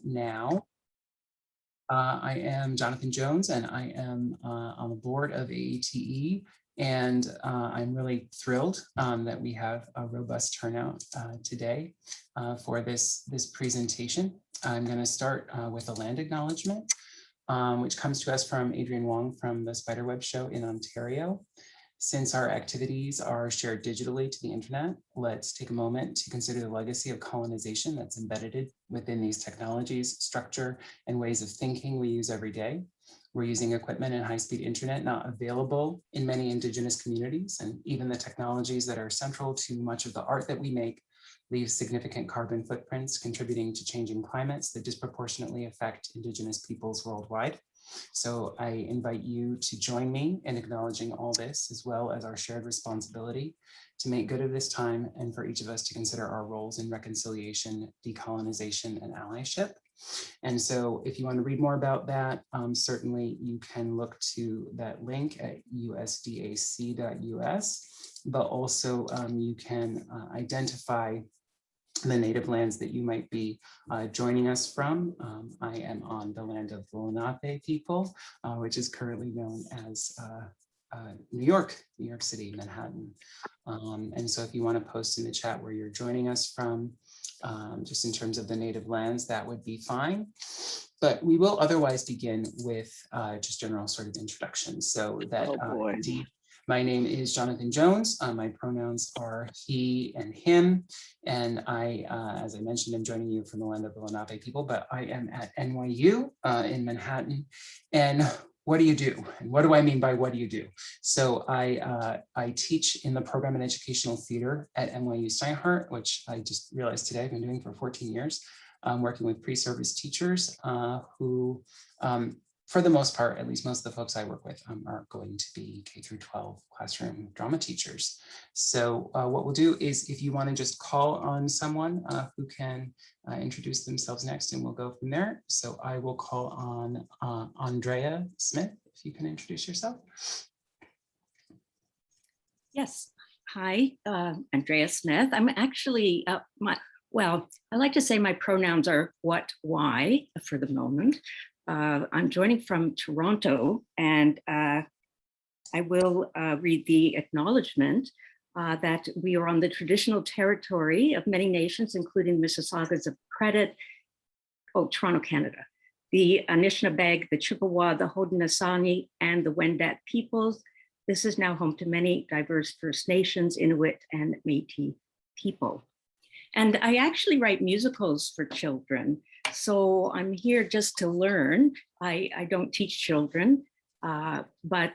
now. I am Jonathan Jones, and I am on the board of AATE, and I'm really thrilled that we have a robust turnout today for this presentation. I'm going to start with a land acknowledgement, which comes to us from Adrian Wong from the Spiderweb Show in Ontario. Since our activities are shared digitally to the internet, let's take a moment to consider the legacy of colonization that's embedded within these technologies, structure, and ways of thinking we use every day. We're using equipment and high-speed internet not available in many Indigenous communities, and even the technologies that are central to much of the art that we make leave significant carbon footprints, contributing to changing climates that disproportionately affect Indigenous peoples worldwide. So I invite you to join me in acknowledging all this, as well as our shared responsibility to make good of this time and for each of us to consider our roles in reconciliation, decolonization, and allyship. And so if you want to read more about that, certainly you can look to that link at usdac.us, but also you can identify the native lands that you might be joining us from. I am on the land of the Lenape people, which is currently known as New York City, Manhattan. And so if you want to post in the chat where you're joining us from, just in terms of the native lands, that would be fine. But we will otherwise begin with just general sort of introductions. So that indeed, my name is Jonathan Jones. My pronouns are he and him. And I, as I mentioned, I'm joining you from the land of the Lenape people, but I am at NYU in Manhattan. And what do you do? And what do I mean by what do you do? So I teach in the program in educational theater at NYU Steinhardt, which I just realized today I've been doing for 14 years, working with pre-service teachers who, for the most part, at least most of the folks I work with are going to be K through 12 classroom drama teachers. So what we'll do is if you want to just call on someone who can introduce themselves next, and we'll go from there. So I will call on Andrea Smith, if you can introduce yourself. Yes. Hi, Andrea Smith. I'm actually, I like to say my pronouns are what, why for the moment. I'm joining from Toronto, and I will read the acknowledgement that we are on the traditional territory of many nations, including Mississaugas of Credit, Toronto, Canada, the Anishinaabe, the Chippewa, the Haudenosaunee, and the Wendat peoples. This is now home to many diverse First Nations, Inuit, and Métis people. And I actually write musicals for children. So I'm here just to learn. I don't teach children, but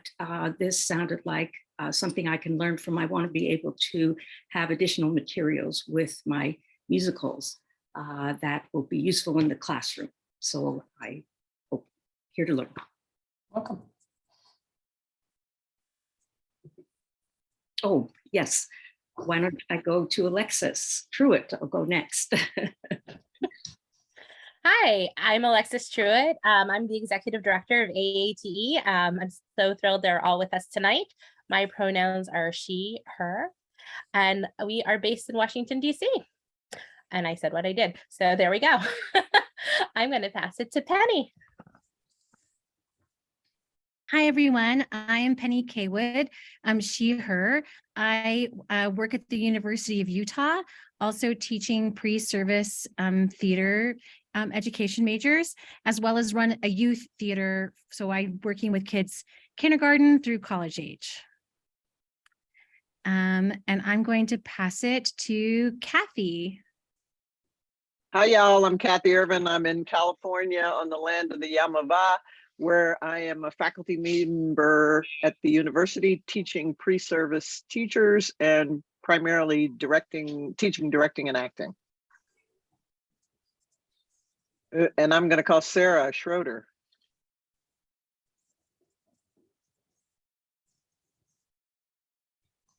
this sounded like something I can learn from. I want to be able to have additional materials with my musicals that will be useful in the classroom. So I hope here to learn. Welcome. Oh, yes. Why don't I go to Alexis Truitt? I'll go next. Hi, I'm Alexis Truitt. I'm the executive director of AATE. I'm so thrilled they're all with us tonight. My pronouns are she, her, and we are based in Washington, D.C. And I said what I did. So there we go. I'm going to pass it to Penny. Hi, everyone. I am Penny Kaywood. I'm she, her. I work at the University of Utah, also teaching pre-service theater education majors, as well as run a youth theater. So I'm working with kids kindergarten through college age. And I'm going to pass it to Kathy. Hi, y'all. I'm Kathy Irvin. I'm in California on the land of the Yamava, where I am a faculty member at the university teaching pre-service teachers and primarily teaching, directing, and acting. And I'm going to call Sarah Schroeder.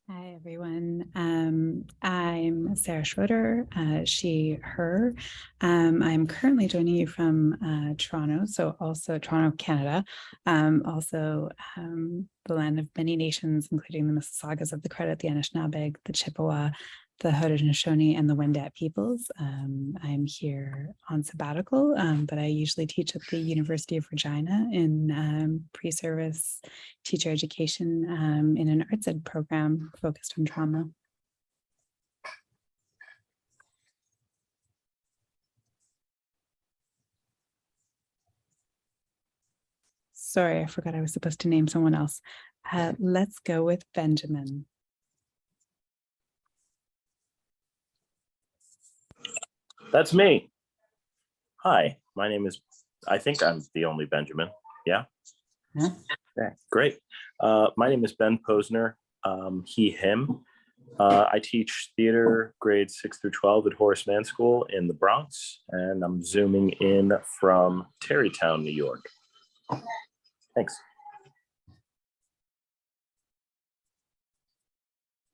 Hi, everyone. I'm Sarah Schroeder, she, her. I'm currently joining you from Toronto, so also Toronto, Canada, also the land of many nations, including the Mississaugas of the Credit, the Anishinaabe, the Chippewa, the Haudenosaunee and the Wendat peoples. I'm here on sabbatical, but I usually teach at the University of Regina in pre-service teacher education in an arts ed program focused on trauma. Sorry, I forgot I was supposed to name someone else. Let's go with Benjamin. That's me. Hi, my name is, I think I'm the only Benjamin. Yeah. Yeah. Okay, great. My name is Ben Posner, he, him. I teach theater grades 6 through 12 at Horace Mann School in the Bronx, and I'm zooming in from Tarrytown, New York. Thanks.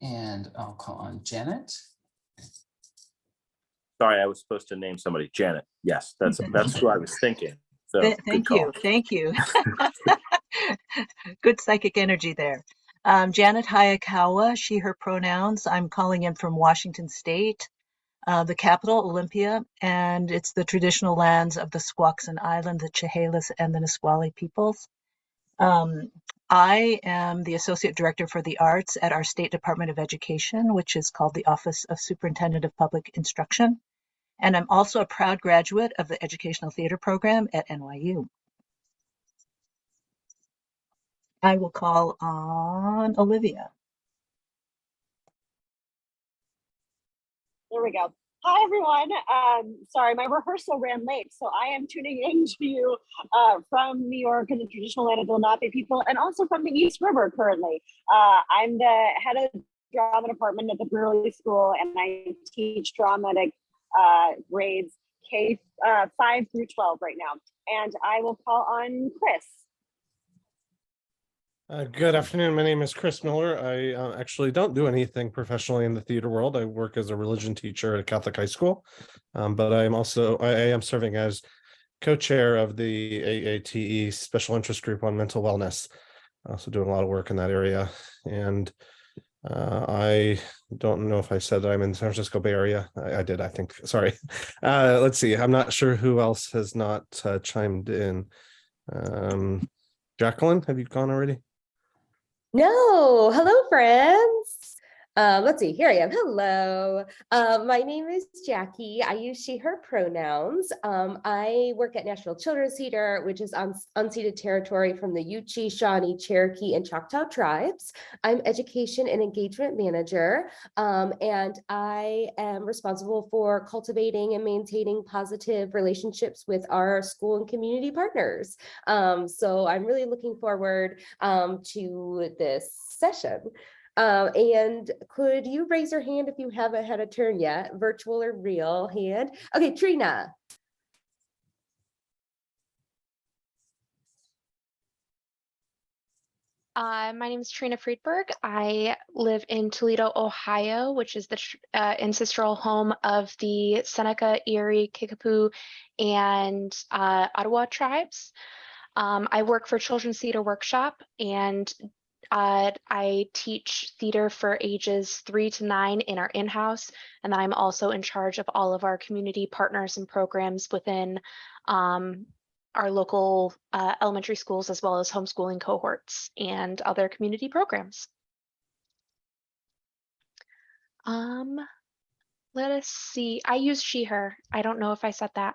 And I'll call on Janet. Sorry, I was supposed to name somebody. Janet. Yes, that's who I was thinking. So Thank you. Thank you. Good psychic energy there. Janet Hayakawa, she, her pronouns. I'm calling in from Washington State, the capital, Olympia, and it's the traditional lands of the Squaxin Island, the Chehalis, and the Nisqually peoples. I am the Associate Director for the Arts at our State Department of Education, which is called the Office of Superintendent of Public Instruction. And I'm also a proud graduate of the Educational Theater Program at NYU. I will call on Olivia. There we go. Hi, everyone. Sorry, my rehearsal ran late, so I am tuning in to you from New York and the traditional land of the Lenape people, and also from the East River currently. I'm the head of drama department at the Brewerly School, and I teach dramatic grades K 5 through 12 right now. And I will call on Chris. Good afternoon. My name is Chris Miller. I actually don't do anything professionally in the theater world. I work as a religion teacher at a Catholic high school, but I am serving as co-chair of the AATE Special Interest Group on Mental Wellness. Also doing a lot of work in that area. And I don't know if I said that I'm in the San Francisco Bay Area. I did, I think. Sorry. Let's see. I'm not sure who else has not chimed in. Jacqueline, have you gone already? No, hello friends. Let's see, here I am. Hello. My name is Jackie. I use she, her pronouns. I work at National Children's Theater, which is on unceded territory from the Yuchi, Shawnee, Cherokee, and Choctaw tribes. I'm education and engagement manager, and I am responsible for cultivating and maintaining positive relationships with our school and community partners. So I'm really looking forward to this session. And could you raise your hand if you haven't had a turn yet, virtual or real hand? Okay, Trina. My name is Trina Friedberg. I live in Toledo, Ohio, which is the ancestral home of the Seneca, Erie, Kickapoo, and Ottawa tribes. I work for Children's Theater Workshop, and I teach theater for ages 3 to 9 in our in-house, and then I'm also in charge of all of our community partners and programs within our local elementary schools, as well as homeschooling cohorts and other community programs. Let us see. I use she, her. I don't know if I said that.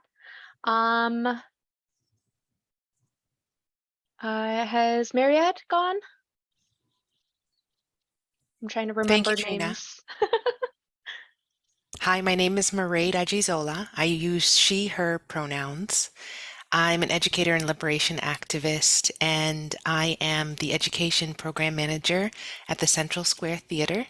Has Mariette gone? I'm trying to remember names. Hi, my name is Mairead Ajizola. I use she, her pronouns. I'm an educator and liberation activist, and I am the education program manager at the Central Square Theater.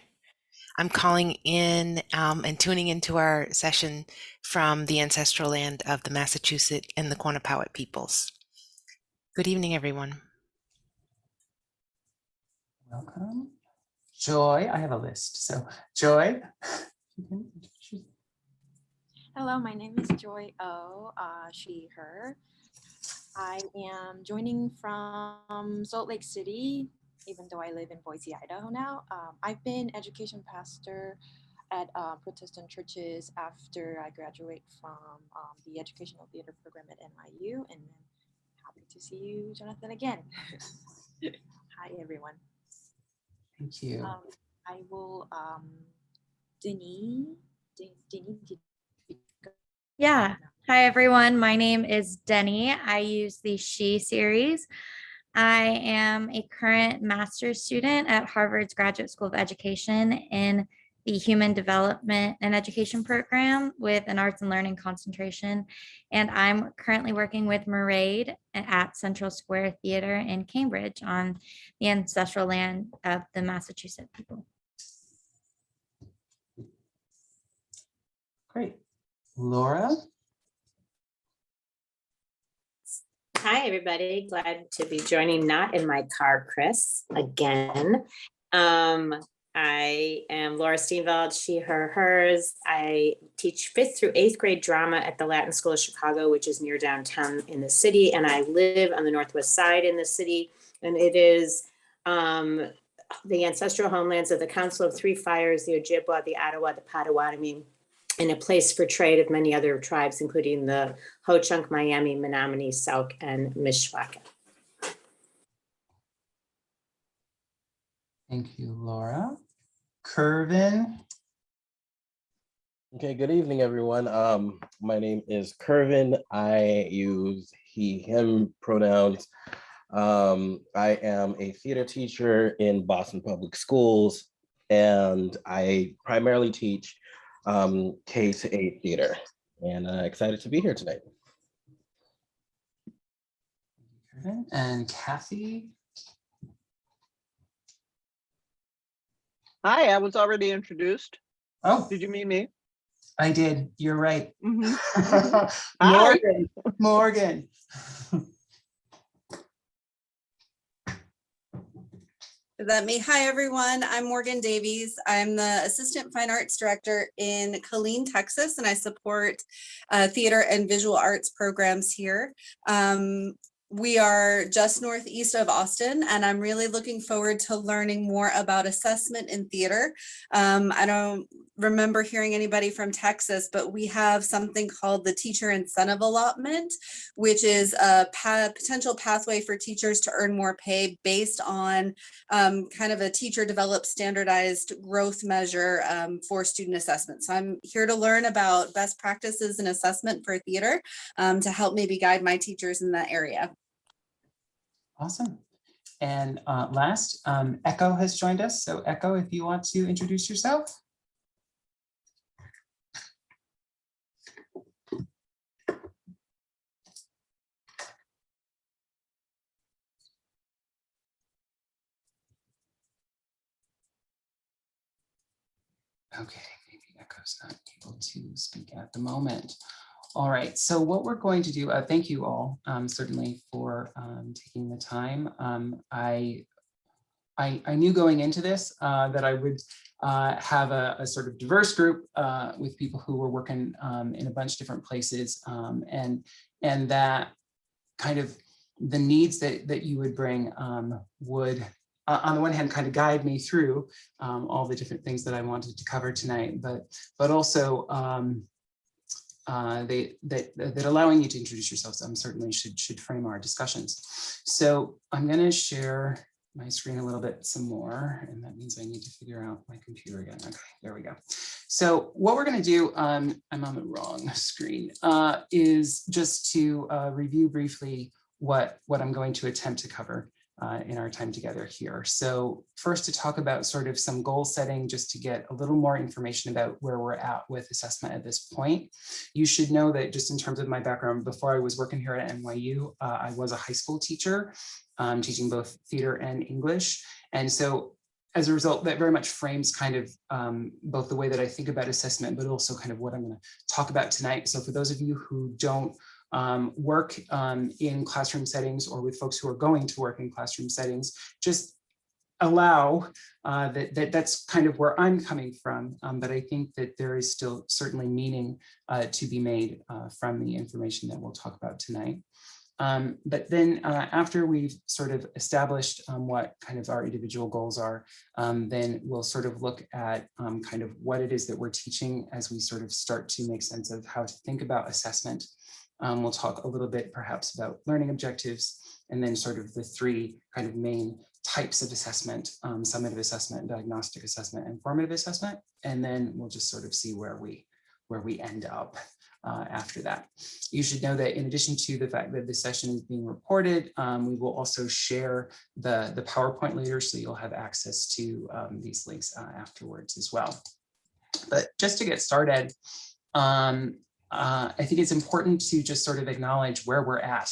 I'm calling in and tuning into our session from the ancestral land of the Massachusetts and the Quannapowitt peoples. Good evening, everyone. Welcome. Joy, I have a list. So Joy. Hello, my name is Joy O, she, her. I am joining from Salt Lake City, even though I live in Boise, Idaho now. I've been education pastor at Protestant churches after I graduate from the educational theater program at NYU, and then happy to see you, Jonathan, again. Hi, everyone. Thank you. I will, Denis, did Yeah. Hi, everyone. My name is Denny. I use the She series. I am a current master's student at Harvard's Graduate School of Education in the Human Development and Education program with an arts and learning concentration. And I'm currently working with Mairead at Central Square Theater in Cambridge on the ancestral land of the Massachusetts people. Great. Laura? Hi, everybody. Glad to be joining, not in my car, Chris, again. I am Laura Steenveld, she, her, hers. I teach 5th through 8th grade drama at the Latin School of Chicago, which is near downtown in the city. And I live on the Northwest side in the city. And it is the ancestral homelands of the Council of Three Fires, the Ojibwa, the Ottawa, the Potawatomi, and a place for trade of many other tribes, including the Ho-Chunk, Miami, Menominee, Sauk, and Mishwaka. Thank you, Laura. Kervin? Okay, good evening, everyone. My name is Kervin. I use he, him pronouns. I am a theater teacher in Boston Public Schools, and I primarily teach K-8 theater, and excited to be here tonight. And Kathy? Hi, I was already introduced. Oh, did you mean me? I did. You're right. Morgan. Morgan. Is that me? Hi, everyone. I'm Morgan Davies. I'm the Assistant Fine Arts Director in Killeen, Texas, and I support theater and visual arts programs here. We are just northeast of Austin, and I'm really looking forward to learning more about assessment in theater. I don't remember hearing anybody from Texas, but we have something called the Teacher Incentive Allotment, which is a potential pathway for teachers to earn more pay based on kind of a teacher developed standardized growth measure for student assessment. So I'm here to learn about best practices in assessment for theater to help maybe guide my teachers in that area. Awesome. And last, Echo has joined us. So Echo, if you want to introduce yourself. Okay, maybe Echo's not able to speak at the moment. All right, so what we're going to do, thank you all certainly for taking the time. I knew going into this that I would have a sort of diverse group with people who were working in a bunch of different places, and that kind of the needs that you would bring would, on the one hand, kind of guide me through all the different things that I wanted to cover tonight, but also that allowing you to introduce yourselves certainly should frame our discussions. So I'm going to share my screen a little bit some more, and that means I need to figure out my computer again. Okay, there we go. So what we're going to do, I'm on the wrong screen, is just to review briefly what I'm going to attempt to cover in our time together here. So first, to talk about sort of some goal setting, just to get a little more information about where we're at with assessment at this point. You should know that just in terms of my background, before I was working here at NYU, I was a high school teacher, teaching both theater and English. And so as a result, that very much frames kind of both the way that I think about assessment, but also kind of what I'm going to talk about tonight. So for those of you who don't work in classroom settings, or with folks who are going to work in classroom settings, just allow that's kind of where I'm coming from. But I think that there is still certainly meaning to be made from the information that we'll talk about tonight. But then after we've sort of established what kind of our individual goals are, then we'll sort of look at kind of what it is that we're teaching as we sort of start to make sense of how to think about assessment. We'll talk a little bit perhaps about learning objectives, and then sort of the three kind of main types of assessment, summative assessment, diagnostic assessment, and formative assessment. And then we'll just sort of see where we end up after that. You should know that in addition to the fact that this session is being recorded, we will also share the PowerPoint later, so you'll have access to these links afterwards as well. But just to get started, I think it's important to just sort of acknowledge where we're at.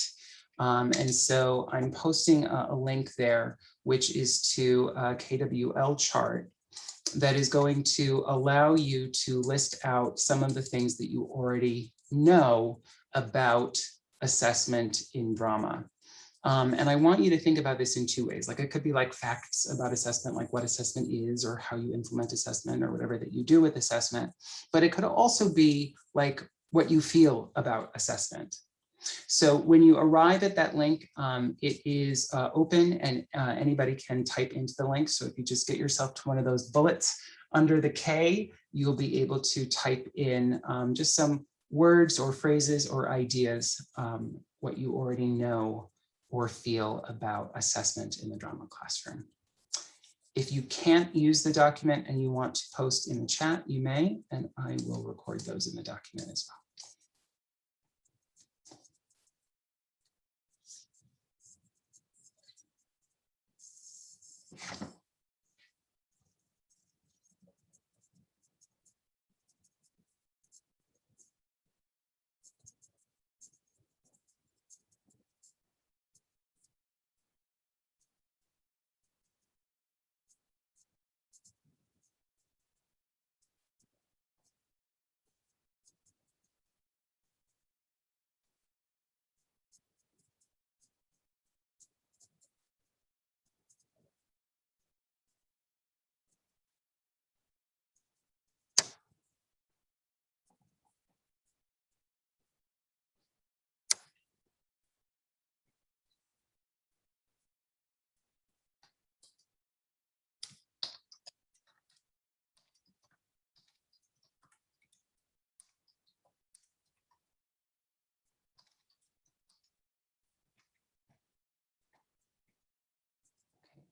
And so I'm posting a link there, which is to a KWL chart that is going to allow you to list out some of the things that you already know about assessment in drama. And I want you to think about this in two ways. Like, it could be like facts about assessment, like what assessment is or how you implement assessment or whatever that you do with assessment. But it could also be like what you feel about assessment. So when you arrive at that link, it is open and anybody can type into the link. So if you just get yourself to one of those bullets under the K, you'll be able to type in just some words or phrases or ideas, what you already know or feel about assessment in the drama classroom. If you can't use the document and you want to post in the chat, you may, and I will record those in the document as well.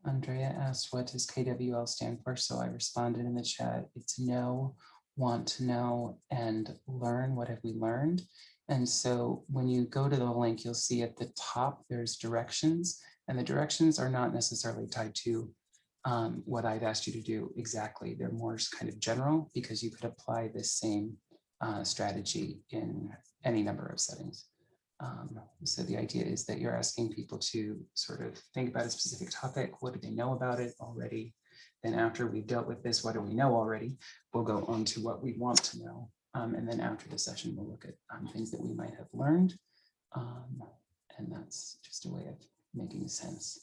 Andrea asked, what does KWL stand for? So I responded in the chat, it's know, want to know, and learn. What have we learned? And so when you go to the link, you'll see at the top, there's directions, and the directions are not necessarily tied to what I've asked you to do exactly. They're more kind of general, because you could apply this same strategy in any number of settings. So the idea is that you're asking people to sort of think about a specific topic. What do they know about it already? Then after we've dealt with this, what do we know already? We'll go on to what we want to know. And then after the session, we'll look at things that we might have learned. And that's just a way of making sense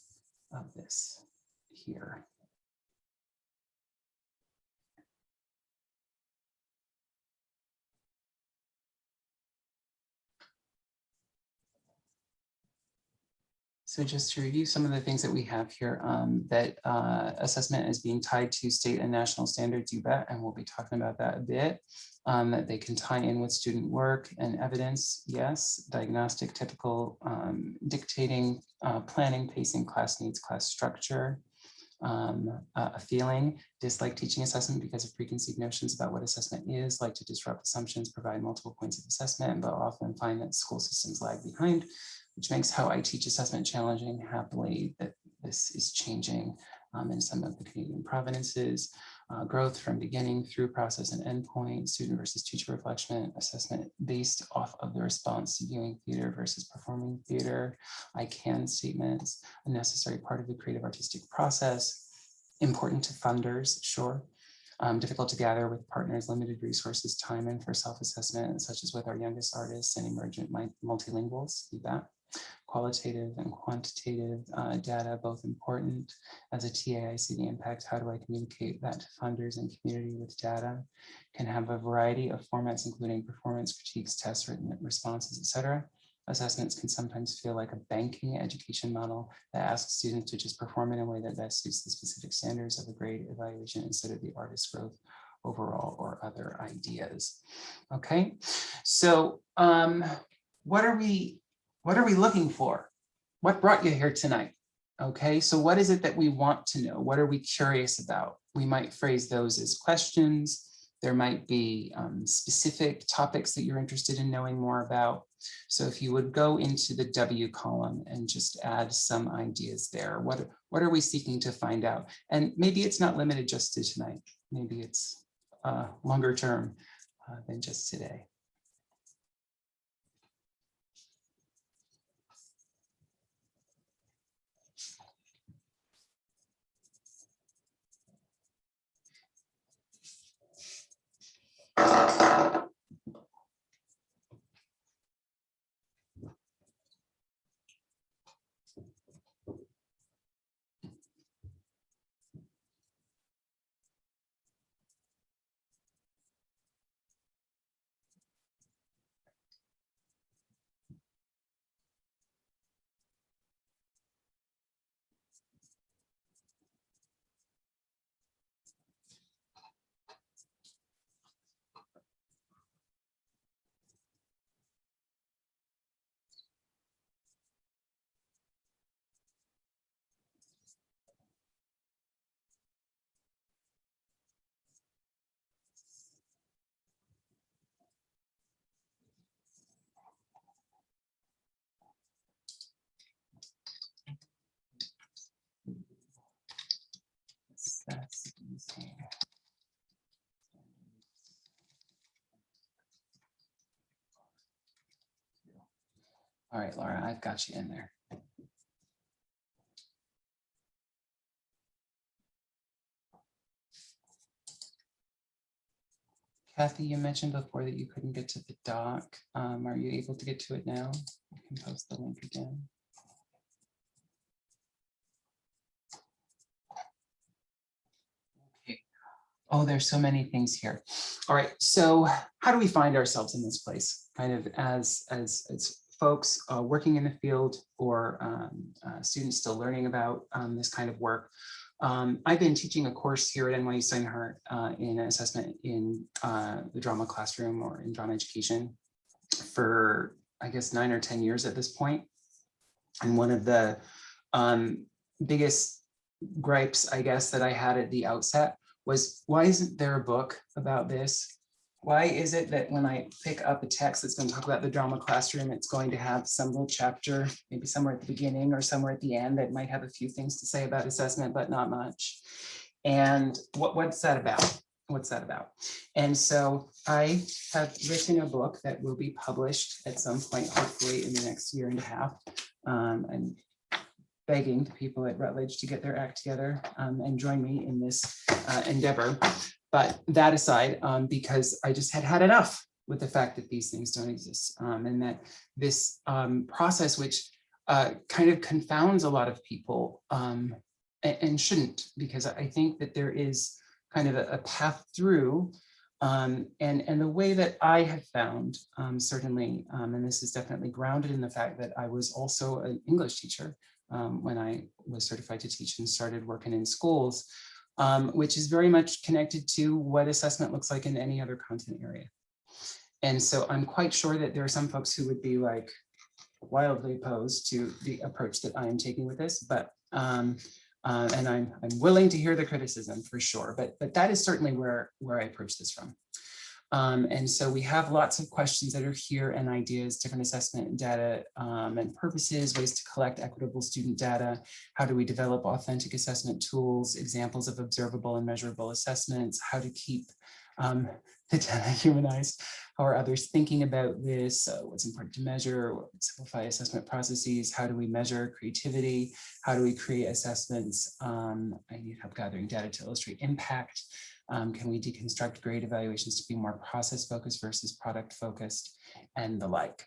of this here. So just to review some of the things that we have here, that assessment is being tied to state and national standards, you bet, and we'll be talking about that a bit. That they can tie in with student work and evidence, yes. Diagnostic, typical, dictating, planning, pacing, class needs, class structure. A feeling, dislike teaching assessment because of preconceived notions about what assessment is, like to disrupt assumptions, provide multiple points of assessment, but often find that school systems lag behind, which makes how I teach assessment challenging. Happily that this is changing in some of the Canadian provinces. Growth from beginning through process and endpoint, student versus teacher reflection, assessment based off of the response to viewing theater versus performing theater, I can statements, a necessary part of the creative artistic process, important to funders, sure. Difficult to gather with partners, limited resources, time, and for self-assessment, such as with our youngest artists and emergent multilinguals, do that. Qualitative and quantitative data, both important. As a TA, I see the impact. How do I communicate that to funders and community with data? Can have a variety of formats, including performance critiques, tests, written responses, etc. assessments can sometimes feel like a banking education model that asks students to just perform in a way that best suits the specific standards of a grade evaluation instead of the artist's growth overall or other ideas. Okay, so what are we looking for? What brought you here tonight? Okay, so what is it that we want to know? What are we curious about? We might phrase those as questions. There might be specific topics that you're interested in knowing more about. So if you would go into the W column and just add some ideas there. What are we seeking to find out? And maybe it's not limited just to tonight. Maybe it's longer term than just today. That's easy. All right, Laura, I've got you in there. Kathy, you mentioned before that you couldn't get to the doc. Are you able to get to it now? You can post the link again. Okay. Oh, there's so many things here. All right, so how do we find ourselves in this place? Kind of as folks working in the field or students still learning about this kind of work. I've been teaching a course here at NYU Steinhardt in assessment in the drama classroom or in drama education for, I guess, 9 or 10 years at this point. And one of the biggest gripes, I guess, that I had at the outset was, why isn't there a book about this? Why is it that when I pick up a text that's going to talk about the drama classroom, it's going to have some little chapter, maybe somewhere at the beginning or somewhere at the end that might have a few things to say about assessment, but not much. And what's that about? What's that about? And so I have written a book that will be published at some point, hopefully in the next year and a half. I'm begging the people at Rutledge to get their act together and join me in this endeavor. But that aside, because I just had enough with the fact that these things don't exist and that this process, which kind of confounds a lot of people and shouldn't, because I think that there is kind of a path through and the way that I have found, certainly, and this is definitely grounded in the fact that I was also an English teacher when I was certified to teach and started working in schools, which is very much connected to what assessment looks like in any other content area. And so I'm quite sure that there are some folks who would be like wildly opposed to the approach that I am taking with this, but and I'm willing to hear the criticism for sure, but that is certainly where I approach this from. And so we have lots of questions that are here and ideas, different assessment data and purposes, ways to collect equitable student data. How do we develop authentic assessment tools, examples of observable and measurable assessments, how to keep the data humanized, how are others thinking about this, what's important to measure, simplify assessment processes, how do we measure creativity, how do we create assessments, I need help gathering data to illustrate impact. Can we deconstruct grade evaluations to be more process focused versus product focused and the like?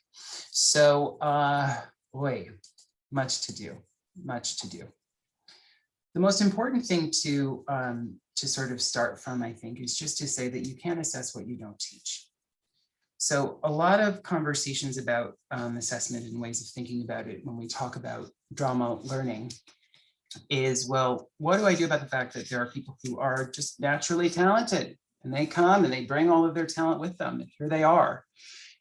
So, boy, much to do, much to do. The most important thing to sort of start from, I think, is just to say that you can't assess what you don't teach. So a lot of conversations about assessment and ways of thinking about it when we talk about drama learning is, well, what do I do about the fact that there are people who are just naturally talented and they come and they bring all of their talent with them and here they are.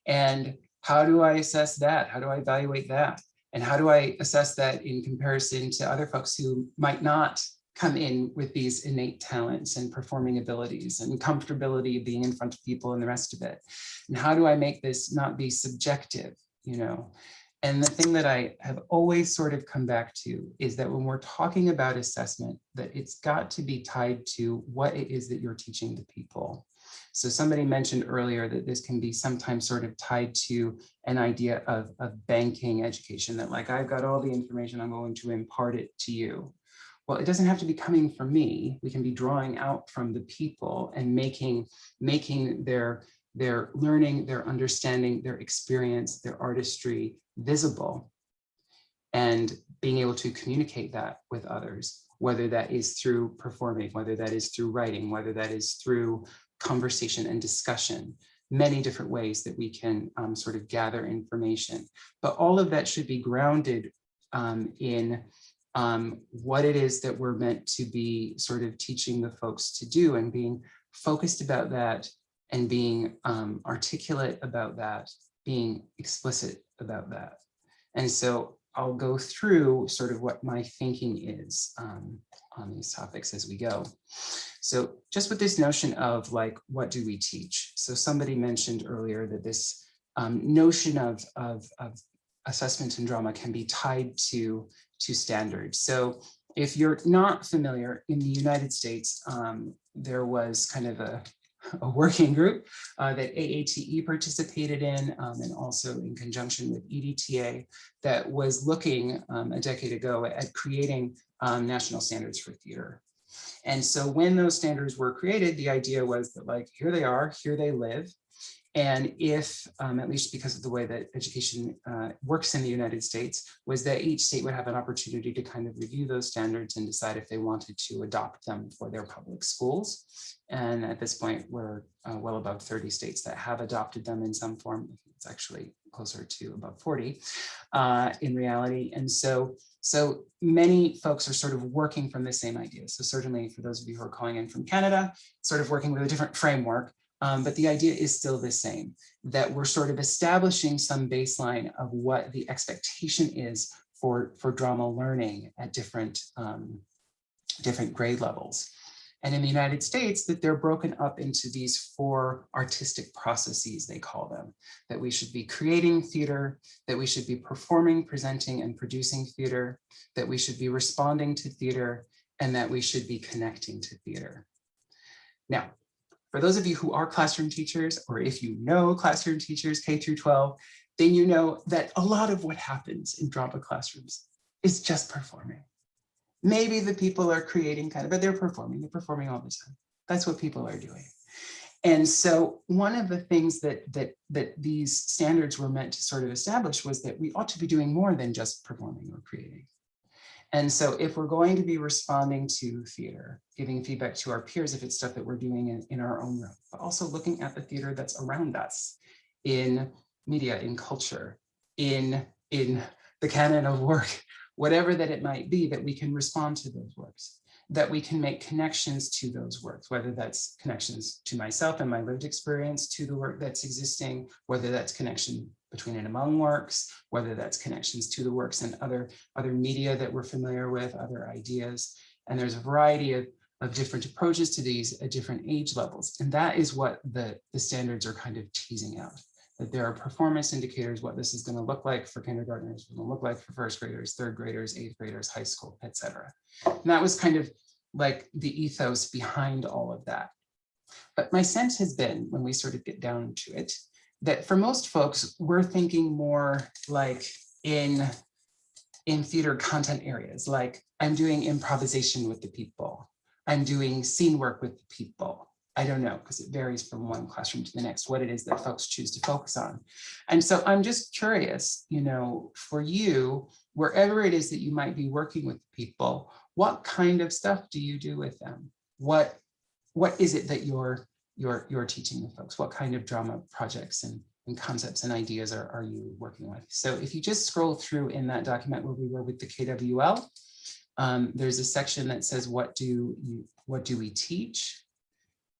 And how do I assess that? How do I evaluate that? And how do I assess that in comparison to other folks who might not come in with these innate talents and performing abilities and comfortability of being in front of people and the rest of it? And how do I make this not be subjective, you know? And the thing that I have always sort of come back to is that when we're talking about assessment, that it's got to be tied to what it is that you're teaching the people. So somebody mentioned earlier that this can be sometimes sort of tied to an idea of banking education, that like, I've got all the information, I'm going to impart it to you. Well, it doesn't have to be coming from me. We can be drawing out from the people and making their learning, their understanding, their experience, their artistry visible, and being able to communicate that with others, whether that is through performing, whether that is through writing, whether that is through conversation and discussion, many different ways that we can sort of gather information. But all of that should be grounded in what it is that we're meant to be sort of teaching the folks to do, and being focused about that, and being articulate about that, being explicit about that. And so I'll go through sort of what my thinking is on these topics as we go. So just with this notion of like, what do we teach? So somebody mentioned earlier that this notion of assessment in drama can be tied to standards. So if you're not familiar, in the United States, there was kind of a working group that AATE participated in, and also in conjunction with EDTA, that was looking a decade ago at creating national standards for theater. And so when those standards were created, the idea was that like, here they are, here they live. And if, at least because of the way that education works in the United States, was that each state would have an opportunity to kind of review those standards and decide if they wanted to adopt them for their public schools. And at this point, we're well above 30 states that have adopted them in some form. It's actually closer to above 40 in reality. And so many folks are sort of working from the same idea. So certainly for those of you who are calling in from Canada, sort of working with a different framework. But the idea is still the same, that we're sort of establishing some baseline of what the expectation is for drama learning at different grade levels. And in the United States, that they're broken up into these 4 artistic processes, they call them, that we should be creating theater, that we should be performing, presenting, and producing theater, that we should be responding to theater, and that we should be connecting to theater. Now, for those of you who are classroom teachers, or if you know classroom teachers K through 12, then you know that a lot of what happens in drama classrooms is just performing. Maybe the people are creating but they're performing all the time. That's what people are doing. And so one of the things that these standards were meant to sort of establish was that we ought to be doing more than just performing or creating. And so if we're going to be responding to theater, giving feedback to our peers if it's stuff that we're doing in our own room, but also looking at the theater that's around us in media, in culture, in the canon of work, whatever that it might be, that we can respond to those works, that we can make connections to those works, whether that's connections to myself and my lived experience to the work that's existing, whether that's connection between and among works, whether that's connections to the works and other media that we're familiar with, other ideas. And there's a variety of different approaches to these at different age levels. And that is what the standards are kind of teasing out, that there are performance indicators, what this is going to look like for kindergartners, what it will look like for first graders, third graders, eighth graders, high school, etc. And that was kind of like the ethos behind all of that. But my sense has been, when we sort of get down to it, that for most folks, we're thinking more like in theater content areas, like I'm doing improvisation with the people, I'm doing scene work with the people. I don't know, because it varies from one classroom to the next, what it is that folks choose to focus on. And so I'm just curious, for you, wherever it is that you might be working with people, what kind of stuff do you do with them? What is it that you're teaching the folks? What kind of drama projects concepts and ideas are you working with? So if you just scroll through in that document where we were with the KWL, there's a section that says, what do we teach?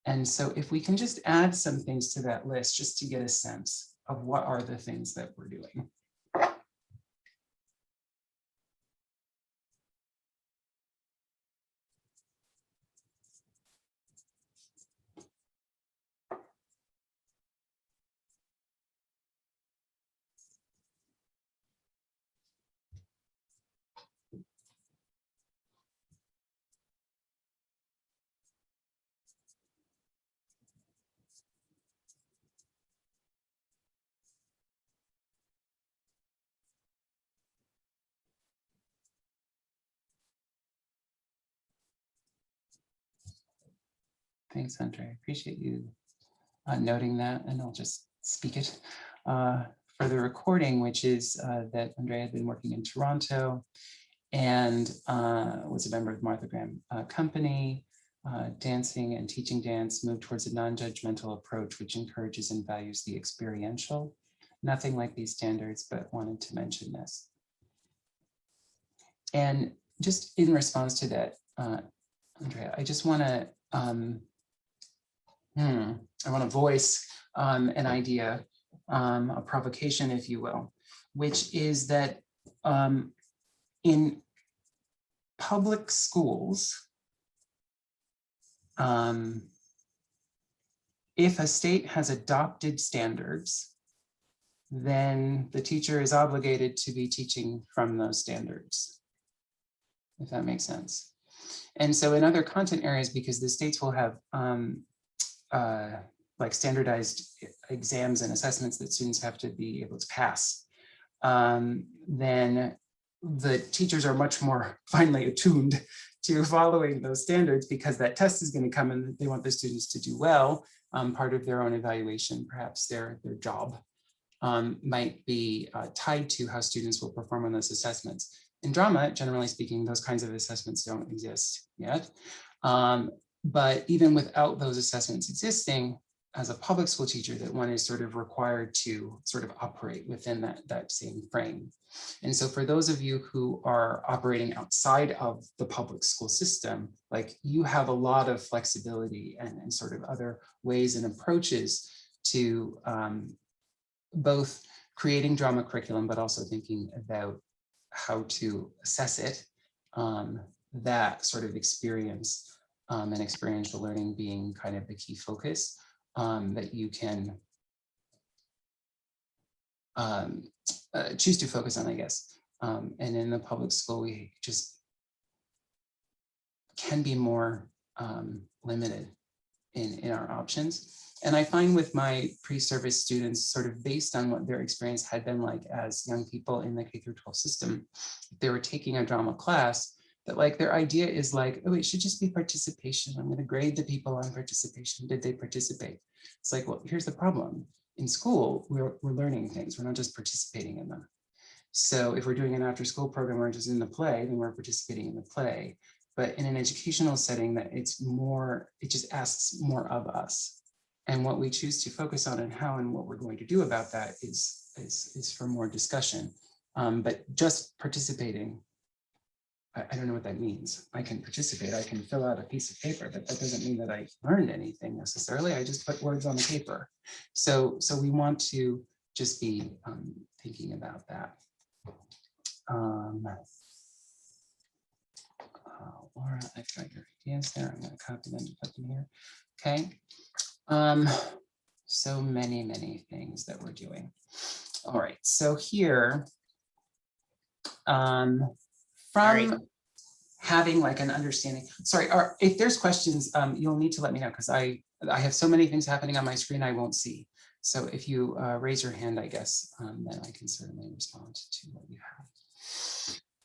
And so if we can just add some things to that list, just to get a sense of what are the things that we're doing. Thanks, Andre. I appreciate you noting that, and I'll just speak it for the recording, which is that Andre had been working in Toronto and was a member of Martha Graham Company, dancing and teaching dance, moved towards a non-judgmental approach, which encourages and values the experiential. Nothing like these standards, but wanted to mention this. And just in response to that, Andrea, I just want to voice an idea, a provocation, if you will, which is that in public schools, if a state has adopted standards, then the teacher is obligated to be teaching from those standards, if that makes sense. And so in other content areas, because the states will have like standardized exams and assessments that students have to be able to pass, then the teachers are much more finely attuned to following those standards, because that test is going to come and they want the students to do well. Part of their own evaluation, perhaps their job might be tied to how students will perform on those assessments. In drama, generally speaking, those kinds of assessments don't exist yet. But even without those assessments existing, as a public school teacher, that one is sort of required to sort of operate within that same frame. And so for those of you who are operating outside of the public school system, like, you have a lot of flexibility and sort of other ways and approaches to both creating drama curriculum, but also thinking about how to assess it, that sort of experience and experiential learning being kind of the key focus that you can choose to focus on, I guess. And in the public school, we just can be more limited in our options. And I find with my pre-service students, sort of based on what their experience had been like as young people in the K-12 system, if they were taking a drama class, that like their idea is like, oh, it should just be participation. I'm going to grade the people on participation. Did they participate? It's like, well, here's the problem. In school, we're learning things. We're not just participating in them. So if we're doing an after-school program or just in the play, then we're participating in the play. But in an educational setting, that it's more, it just asks more of us. And what we choose to focus on and how and what we're going to do about that is for more discussion. But just participating, I don't know what that means. I can participate, I can fill out a piece of paper, but that doesn't mean that I learned anything necessarily. I just put words on the paper. So we want to just be thinking about that. Laura, I've got your ideas there. I'm going to copy them and put them here. Okay. So many things that we're doing. All right. So here, from having like an understanding, sorry, if there's questions, you'll need to let me know, because I have so many things happening on my screen I won't see. So if you raise your hand, I guess, then I can certainly respond to what you have.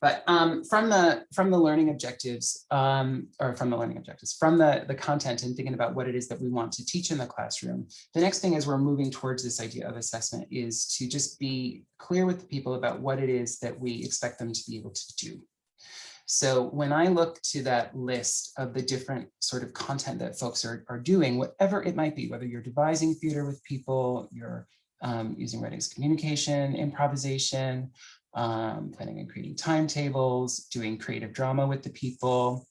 But from the learning objectives, from the content and thinking about what it is that we want to teach in the classroom, the next thing as we're moving towards this idea of assessment is to just be clear with the people about what it is that we expect them to be able to do. So when I look to that list of the different sort of content that folks are doing, whatever it might be, whether you're devising theater with people, you're using writing's communication, improvisation, planning and creating timetables, doing creative drama with the people,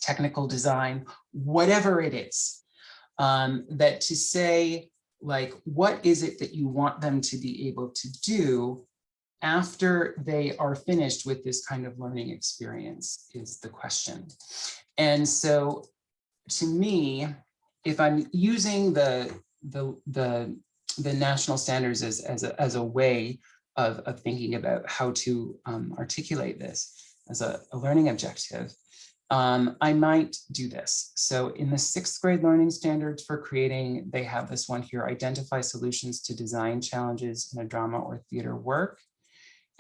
technical design, whatever it is, that to say, like, what is it that you want them to be able to do after they are finished with this kind of learning experience is the question. And so to me, if I'm using the national standards as a way of thinking about how to articulate this as a learning objective, I might do this. So in the 6th grade learning standards for creating, they have this one here, identify solutions to design challenges in a drama or theater work.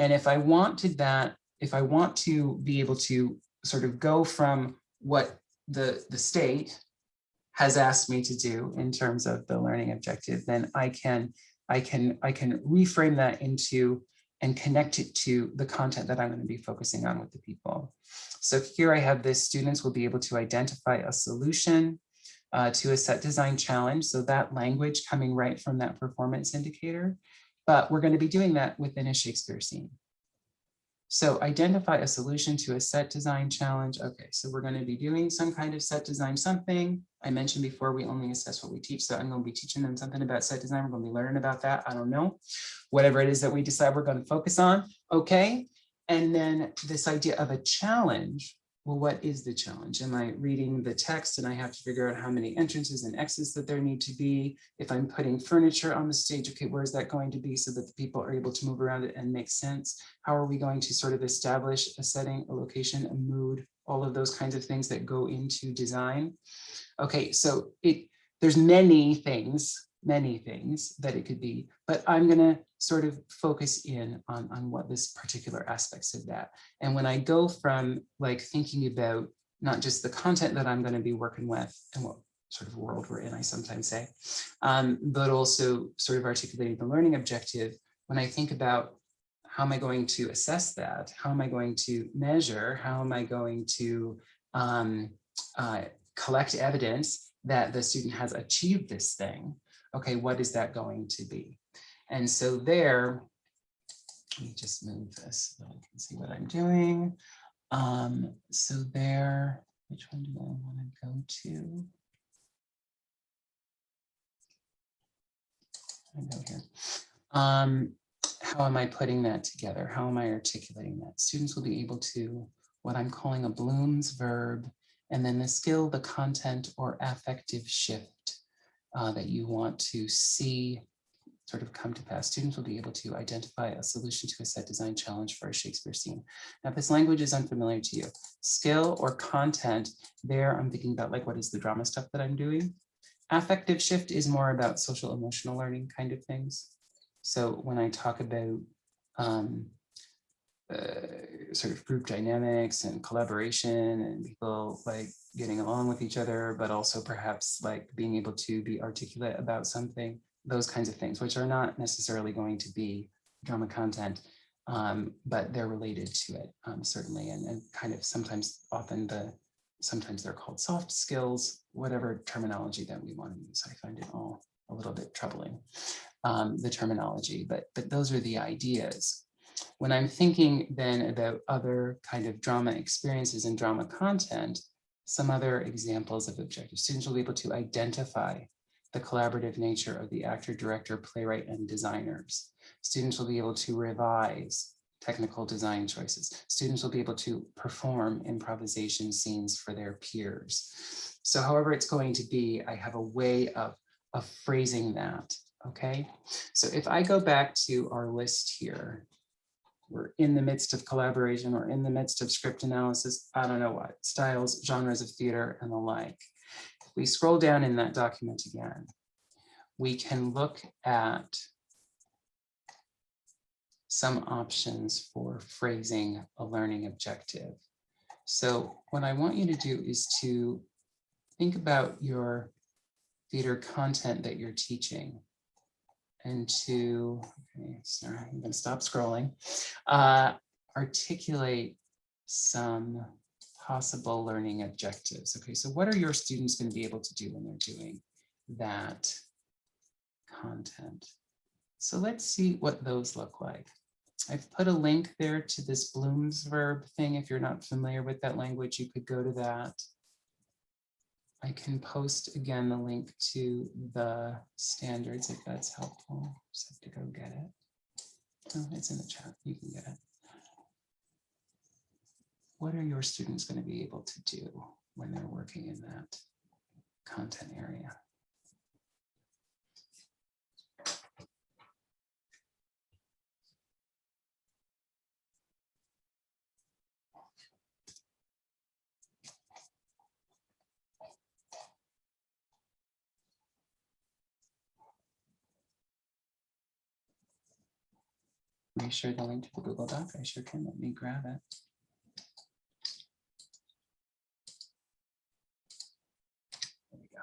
And if I wanted that, if I want to be able to sort of go from what the state has asked me to do in terms of the learning objective, then I can reframe that into and connect it to the content that I'm going to be focusing on with the people. So here I have this: students will be able to identify a solution to a set design challenge. So that language coming right from that performance indicator, but we're going to be doing that within a Shakespeare scene. So identify a solution to a set design challenge. Okay, so we're going to be doing some kind of set design something. I mentioned before, we only assess what we teach. So I'm going to be teaching them something about set design. We're going to be learning about that. I don't know. Whatever it is that we decide we're going to focus on. Okay. And then this idea of a challenge. Well, what is the challenge? Am I reading the text and I have to figure out how many entrances and exits that there need to be? If I'm putting furniture on the stage, okay, where's that going to be so that the people are able to move around it and make sense? How are we going to sort of establish a setting, a location, a mood, all of those kinds of things that go into design? Okay, so there's many things that it could be, but I'm gonna sort of focus in on what this particular aspects of that. And when I go from like thinking about not just the content that I'm gonna be working with and what sort of world we're in, I sometimes say, but also sort of articulating the learning objective, when I think about how am I going to assess that? How am I going to measure? How am I going to collect evidence that the student has achieved this thing? Okay, what is that going to be? And so there, let me just move this so I can see what I'm doing. So there, which one do I want to go to? I go here. How am I putting that together? How am I articulating that? Students will be able to, what I'm calling a Bloom's verb, and then the skill, the content, or affective shift that you want to see sort of come to pass. Students will be able to identify a solution to a set design challenge for a Shakespeare scene. Now, if this language is unfamiliar to you, skill or content, there I'm thinking about like, what is the drama stuff that I'm doing? Affective shift is more about social emotional learning kind of things. So when I talk about sort of group dynamics and collaboration and people like getting along with each other, but also perhaps like being able to be articulate about something, those kinds of things, which are not necessarily going to be drama content, but they're related to it, certainly, and kind of sometimes sometimes they're called soft skills, whatever terminology that we want to use. I find it all a little bit troubling, the terminology, but those are the ideas. When I'm thinking then about other kind of drama experiences and drama content, some other examples of objective, students will be able to identify the collaborative nature of the actor, director, playwright, and designers. Students will be able to revise technical design choices. Students will be able to perform improvisation scenes for their peers. So however it's going to be, I have a way of phrasing that, okay? So if I go back to our list here, we're in the midst of collaboration or in the midst of script analysis, I don't know what, styles, genres of theater, and the like. If we scroll down in that document again, we can look at some options for phrasing a learning objective. So what I want you to do is to think about your theater content that you're teaching and to, okay, sorry, I'm going to stop scrolling, articulate some possible learning objectives. Okay, so what are your students going to be able to do when they're doing that content? So let's see what those look like. I've put a link there to this Bloom's verb thing. If you're not familiar with that language, you could go to that. I can post again the link to the standards if that's helpful. Just have to go get it. Oh, it's in the chat. You can get it. What are your students going to be able to do when they're working in that content area? Can you share the link to the Google Doc? I sure can. Let me grab it. There we go.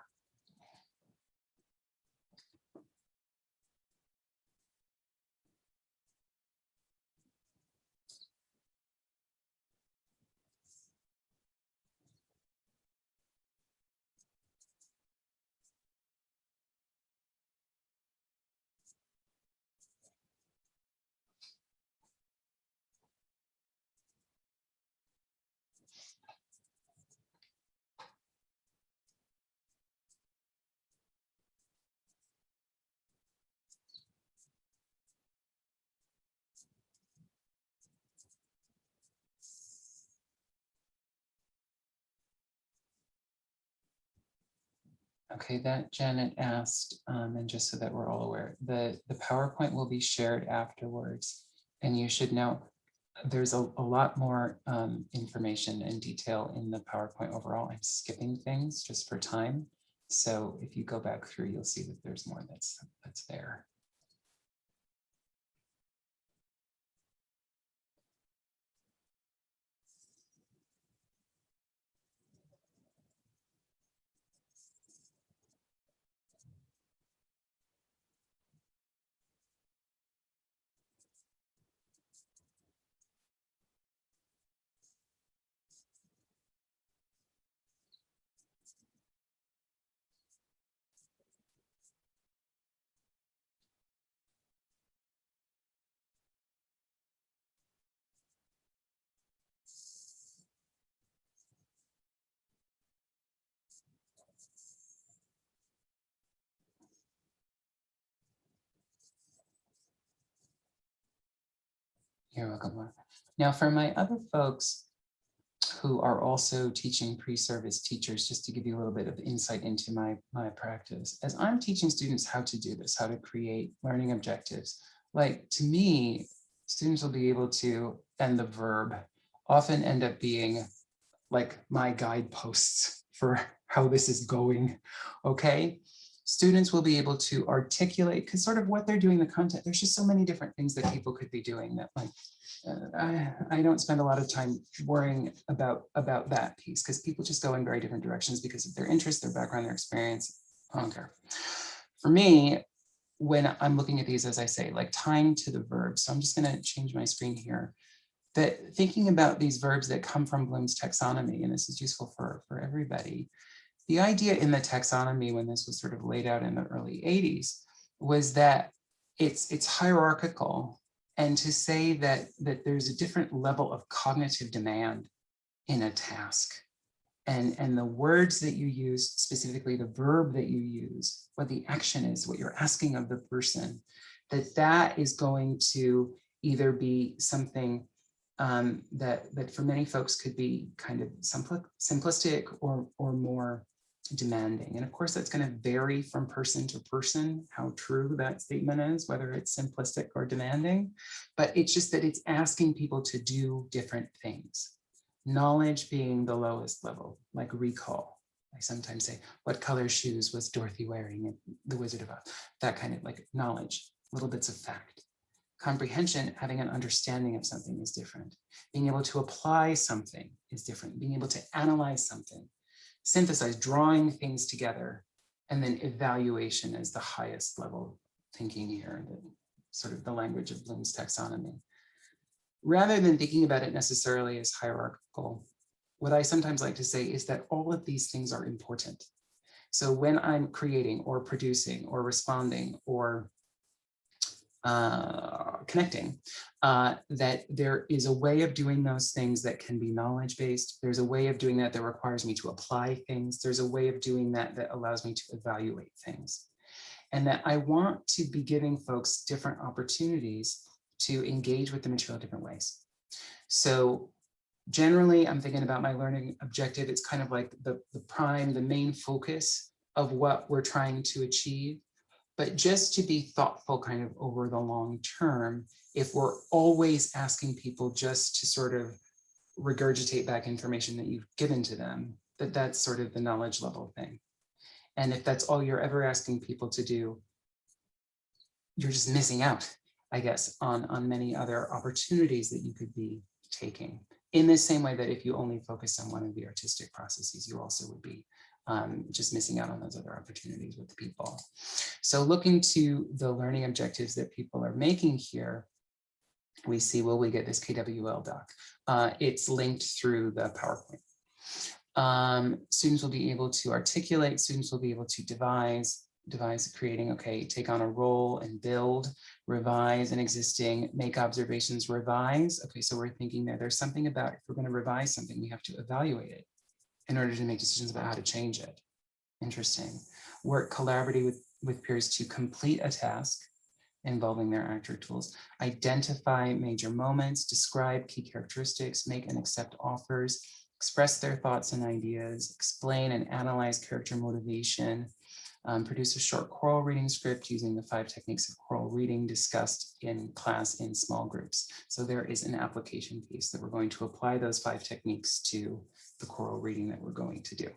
Okay, that Janet asked, and just so that we're all aware, the PowerPoint will be shared afterwards. And you should know there's a lot more information and detail in the PowerPoint overall. I'm skipping things just for time. So if you go back through, you'll see that there's more that's there. You're welcome, Laura. Now for my other folks who are also teaching pre-service teachers, just to give you a little bit of insight into my practice, as I'm teaching students how to do this, how to create learning objectives, like to me, students will be able to, and the verb often end up being like my guideposts for how this is going, okay? Students will be able to articulate, because sort of what they're doing, the content, there's just so many different things that people could be doing that like, I don't spend a lot of time worrying about that piece because people just go in very different directions because of their interest, their background, their experience. I don't care. For me, when I'm looking at these, as I say, like tying to the verbs, so I'm just going to change my screen here. That thinking about these verbs that come from Bloom's taxonomy, and this is useful for everybody. The idea in the taxonomy, when this was sort of laid out in the early 80s, was that it's hierarchical, and to say that there's a different level of cognitive demand in a task. And the words that you use, specifically the verb that you use, what the action is, what you're asking of the person, that is going to either be something that for many folks could be kind of simplistic or more demanding. And of course, that's going to vary from person to person, how true that statement is, whether it's simplistic or demanding. But it's just that it's asking people to do different things. Knowledge being the lowest level, like recall. I sometimes say, what color shoes was Dorothy wearing in The Wizard of Oz? That kind of like knowledge, little bits of fact. Comprehension, having an understanding of something is different. Being able to apply something is different. Being able to analyze something, synthesize, drawing things together, and then evaluation is the highest level thinking here, sort of the language of Bloom's taxonomy. Rather than thinking about it necessarily as hierarchical, what I sometimes like to say is that all of these things are important. So when I'm creating or producing or responding or connecting, that there is a way of doing those things that can be knowledge-based. There's a way of doing that that requires me to apply things. There's a way of doing that that allows me to evaluate things. And that I want to be giving folks different opportunities to engage with the material different ways. So generally, I'm thinking about my learning objective. It's kind of like the main focus of what we're trying to achieve. But just to be thoughtful kind of over the long term, if we're always asking people just to sort of regurgitate back information that you've given to them, that's sort of the knowledge level thing. And if that's all you're ever asking people to do, you're just missing out, I guess, on many other opportunities that you could be taking. In the same way that if you only focus on one of the artistic processes, you also would be just missing out on those other opportunities with people. So looking to the learning objectives that people are making here, we see, well, we get this KWL doc. It's linked through the PowerPoint. Students will be able to articulate, students will be able to devise creating, okay, take on a role and build, revise an existing, make observations, revise. Okay, so we're thinking that there's something about if we're going to revise something, we have to evaluate it in order to make decisions about how to change it. Interesting. Work collaboratively with peers to complete a task involving their actor tools, identify major moments, describe key characteristics, make and accept offers, express their thoughts and ideas, explain and analyze character motivation, produce a short choral reading script using the 5 techniques of choral reading discussed in class in small groups. So there is an application piece that we're going to apply those 5 techniques to the choral reading that we're going to do.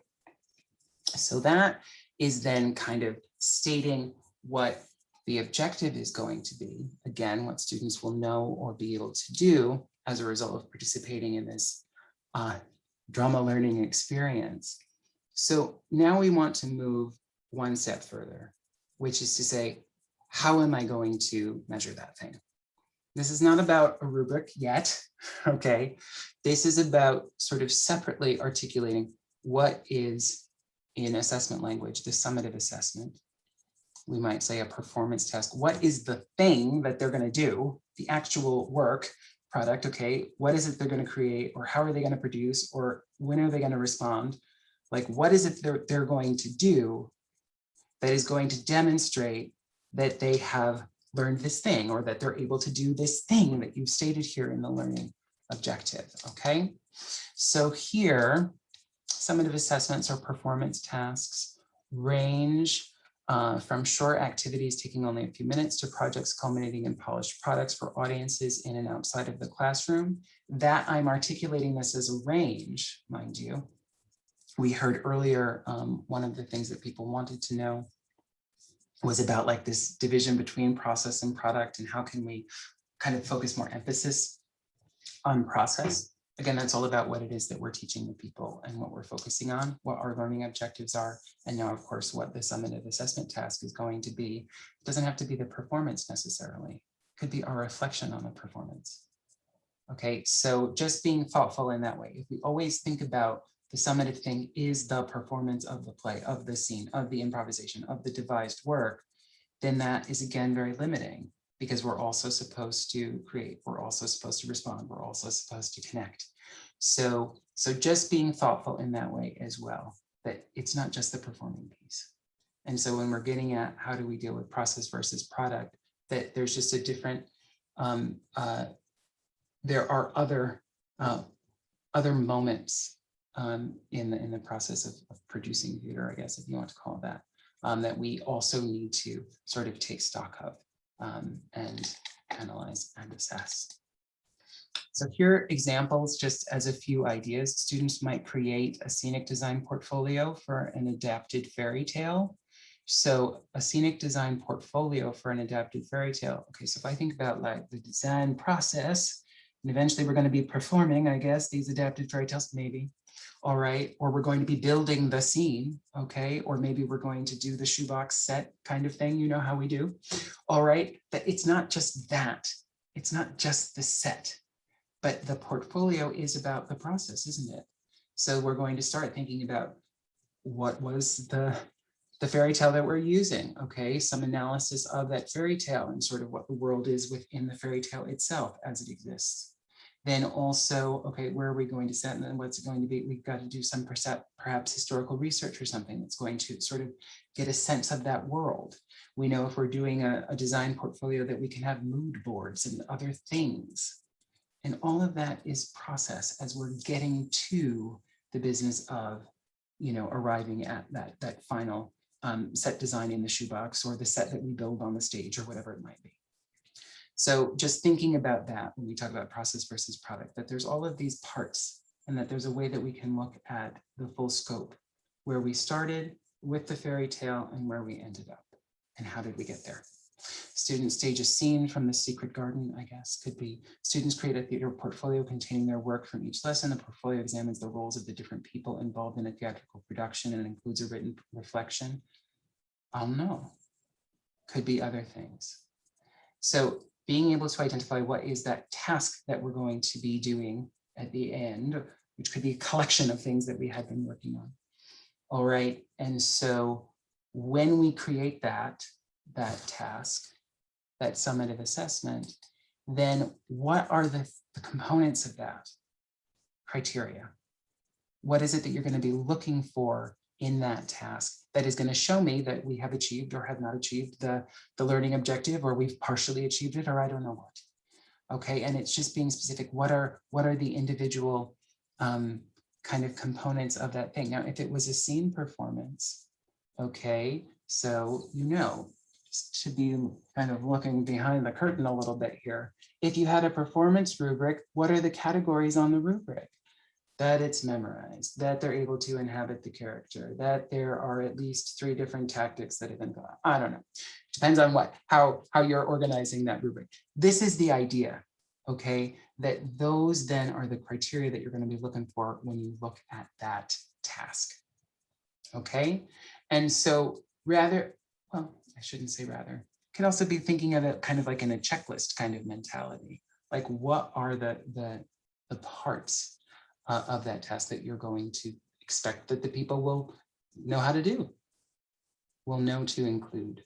So that is then kind of stating what the objective is going to be. Again, what students will know or be able to do as a result of participating in this drama learning experience. So now we want to move one step further, which is to say, how am I going to measure that thing? This is not about a rubric yet, okay? This is about sort of separately articulating what is, in assessment language, the summative assessment. We might say a performance test. What is the thing that they're going to do, the actual work product, okay? What is it they're going to create, or how are they going to produce, or when are they going to respond? Like, what is it they're going to do that is going to demonstrate that they have learned this thing, or that they're able to do this thing that you've stated here in the learning objective, okay? So here, summative assessments or performance tasks range from short activities taking only a few minutes to projects culminating in polished products for audiences in and outside of the classroom. That I'm articulating this as a range, mind you. We heard earlier, one of the things that people wanted to know was about like this division between process and product, and how can we kind of focus more emphasis on process. Again, that's all about what it is that we're teaching the people and what we're focusing on, what our learning objectives are, and now, of course, what the summative assessment task is going to be. It doesn't have to be the performance necessarily. It could be our reflection on the performance. Okay, so just being thoughtful in that way. If we always think about the summative thing is the performance of the play, of the scene, of the improvisation, of the devised work, then that is again very limiting, because we're also supposed to create, we're also supposed to respond, we're also supposed to connect. So just being thoughtful in that way as well, that it's not just the performing piece. And so when we're getting at how do we deal with process versus product, that there's just a different, there are other moments in the process of producing theater, I guess, if you want to call it that, that we also need to sort of take stock of and analyze and assess. So here are examples, just as a few ideas. Students might create a scenic design portfolio for an adapted fairy tale. So a scenic design portfolio for an adapted fairy tale. Okay, so if I think about like the design process, and eventually we're going to be performing, I guess, these adapted fairy tales, maybe. All right, or we're going to be building the scene, okay, or maybe we're going to do the shoebox set kind of thing, you know how we do. All right, but it's not just that, it's not just the set, but the portfolio is about the process, isn't it? So we're going to start thinking about what was the the fairy tale that we're using, okay, some analysis of that fairy tale and sort of what the world is within the fairy tale itself as it exists. Then also, okay, where are we going to set and then what's it going to be? We've got to do some perhaps historical research or something that's going to sort of get a sense of that world. We know if we're doing a design portfolio that we can have mood boards and other things. And all of that is process as we're getting to the business of, you know, arriving at that final set design in the shoebox or the set that we build on the stage or whatever it might be. So just thinking about that when we talk about process versus product, that there's all of these parts and that there's a way that we can look at the full scope, where we started with the fairy tale and where we ended up and how did we get there. Students stage a scene from the secret garden, I guess, could be students create a theater portfolio containing their work from each lesson. The portfolio examines the roles of the different people involved in a theatrical production and includes a written reflection. I'll know. Could be other things. So being able to identify what is that task that we're going to be doing at the end, which could be a collection of things that we had been working on. All right, and so when we create that task, that summative assessment, then what are the components of that criteria? What is it that you're going to be looking for in that task that is going to show me that we have achieved or have not achieved the learning objective, or we've partially achieved it, or I don't know what. Okay, and it's just being specific. What are the individual kind of components of that thing? Now, if it was a scene performance, okay, so you know, just to be kind of looking behind the curtain a little bit here. If you had a performance rubric, what are the categories on the rubric? That it's memorized, that they're able to inhabit the character, that there are at least 3 different tactics that have been gone. I don't know. Depends on how you're organizing that rubric. This is the idea, okay? That those then are the criteria that you're going to be looking for when you look at that task. Okay? And so rather, well, I shouldn't say rather, can also be thinking of it kind of like in a checklist kind of mentality. Like what are the parts of that task that you're going to expect that the people will know how to do, will know to include,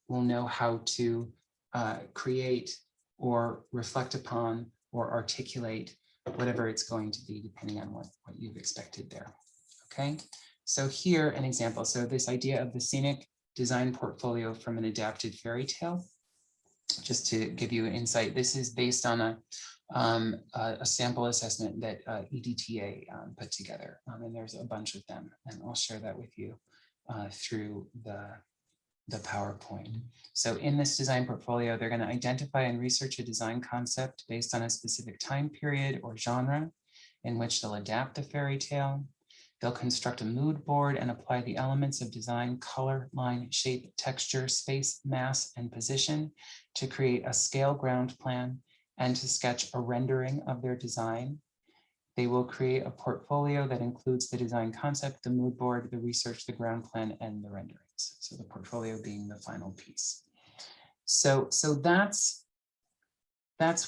will know how to create or reflect upon or articulate whatever it's going to be, depending on what you've expected there. Okay, so here an example. So this idea of the scenic design portfolio from an adapted fairy tale, just to give you an insight, this is based on a sample assessment that EDTA put together, and there's a bunch of them, and I'll share that with you through the PowerPoint. So in this design portfolio, they're going to identify and research a design concept based on a specific time period or genre in which they'll adapt the fairy tale. They'll construct a mood board and apply the elements of design, color, line, shape, texture, space, mass, and position to create a scale ground plan and to sketch a rendering of their design. They will create a portfolio that includes the design concept, the mood board, the research, the ground plan, and the renderings. So the portfolio being the final piece. So that's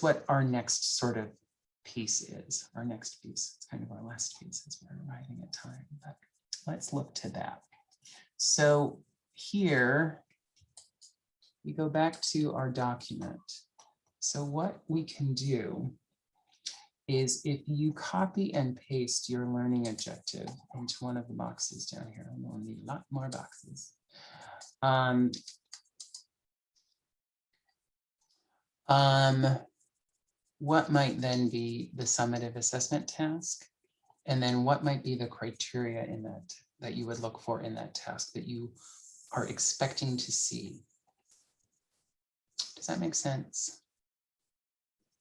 what our next sort of piece is. Our next piece, it's kind of our last piece as we're arriving at time, but let's look to that. So here we go back to our document. So what we can do is if you copy and paste your learning objective into one of the boxes down here, and we'll need a lot more boxes. What might then be the summative assessment task? And then what might be the criteria in that you would look for in that task that you are expecting to see? Does that make sense?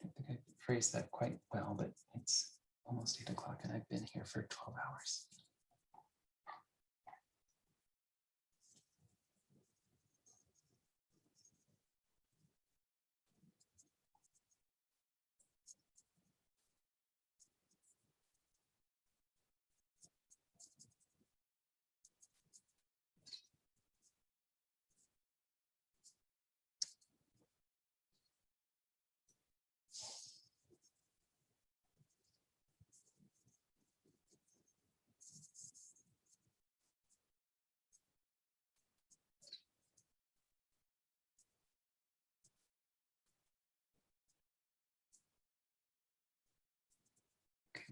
I don't think I phrased that quite well, but it's almost 8 o'clock and I've been here for 12 hours.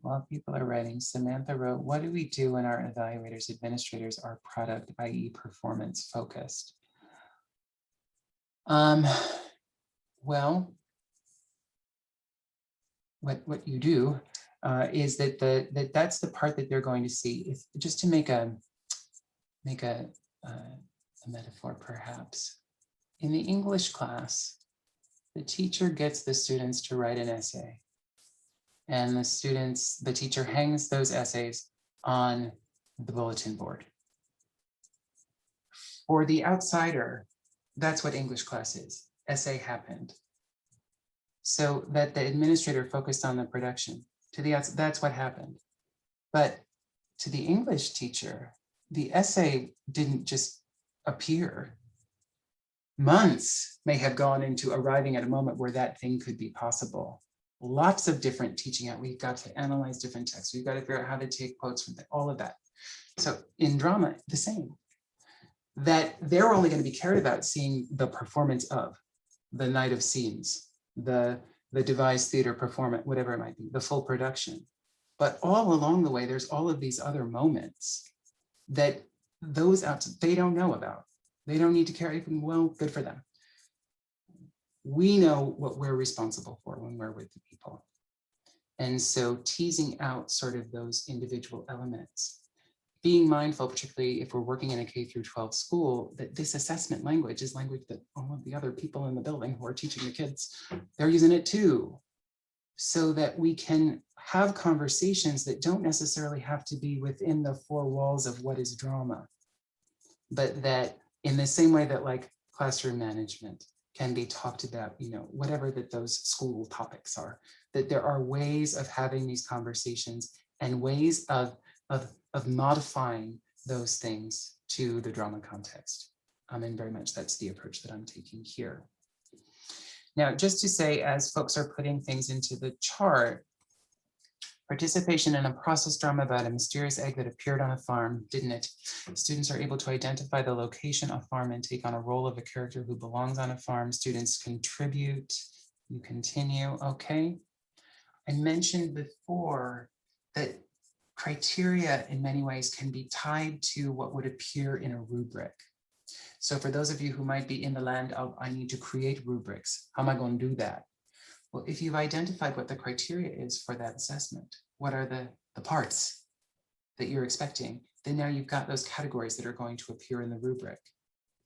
While people are writing, Samantha wrote, what do we do when our evaluators, administrators are product, i.e. performance focused? Well, what you do is that's the part that they're going to see. If just to make a metaphor, perhaps, in the English class, the teacher gets the students to write an essay, and the teacher hangs those essays on the bulletin board. For the outsider, that's what English class is. Essay happened. So that the administrator focused on the production. To the outside, that's what happened. But to the English teacher, the essay didn't just appear. Months may have gone into arriving at a moment where that thing could be possible. Lots of different teaching out. We've got to analyze different texts. We've got to figure out how to take quotes from all of that. So in drama, the same. That they're only going to be cared about seeing the performance of the night of scenes, the devised theater performance, whatever it might be, the full production. But all along the way, there's all of these other moments that those out they don't know about. They don't need to care. Well, good for them. We know what we're responsible for when we're with the people. And so teasing out sort of those individual elements, being mindful, particularly if we're working in a K through 12 school, that this assessment language is language that all of the other people in the building who are teaching the kids, they're using it too. So that we can have conversations that don't necessarily have to be within the four walls of what is drama, but that in the same way that like classroom management can be talked about, whatever that those school topics are, that there are ways of having these conversations and ways of modifying those things to the drama context. And very much that's the approach that I'm taking here. Now, just to say, as folks are putting things into the chart, participation in a process drama about a mysterious egg that appeared on a farm, didn't it? Students are able to identify the location of a farm and take on a role of a character who belongs on a farm. Students contribute. You continue, okay? I mentioned before that criteria in many ways can be tied to what would appear in a rubric. So for those of you who might be in the land of, I need to create rubrics, how am I going to do that? Well, if you've identified what the criteria is for that assessment, what are the parts that you're expecting, then now you've got those categories that are going to appear in the rubric.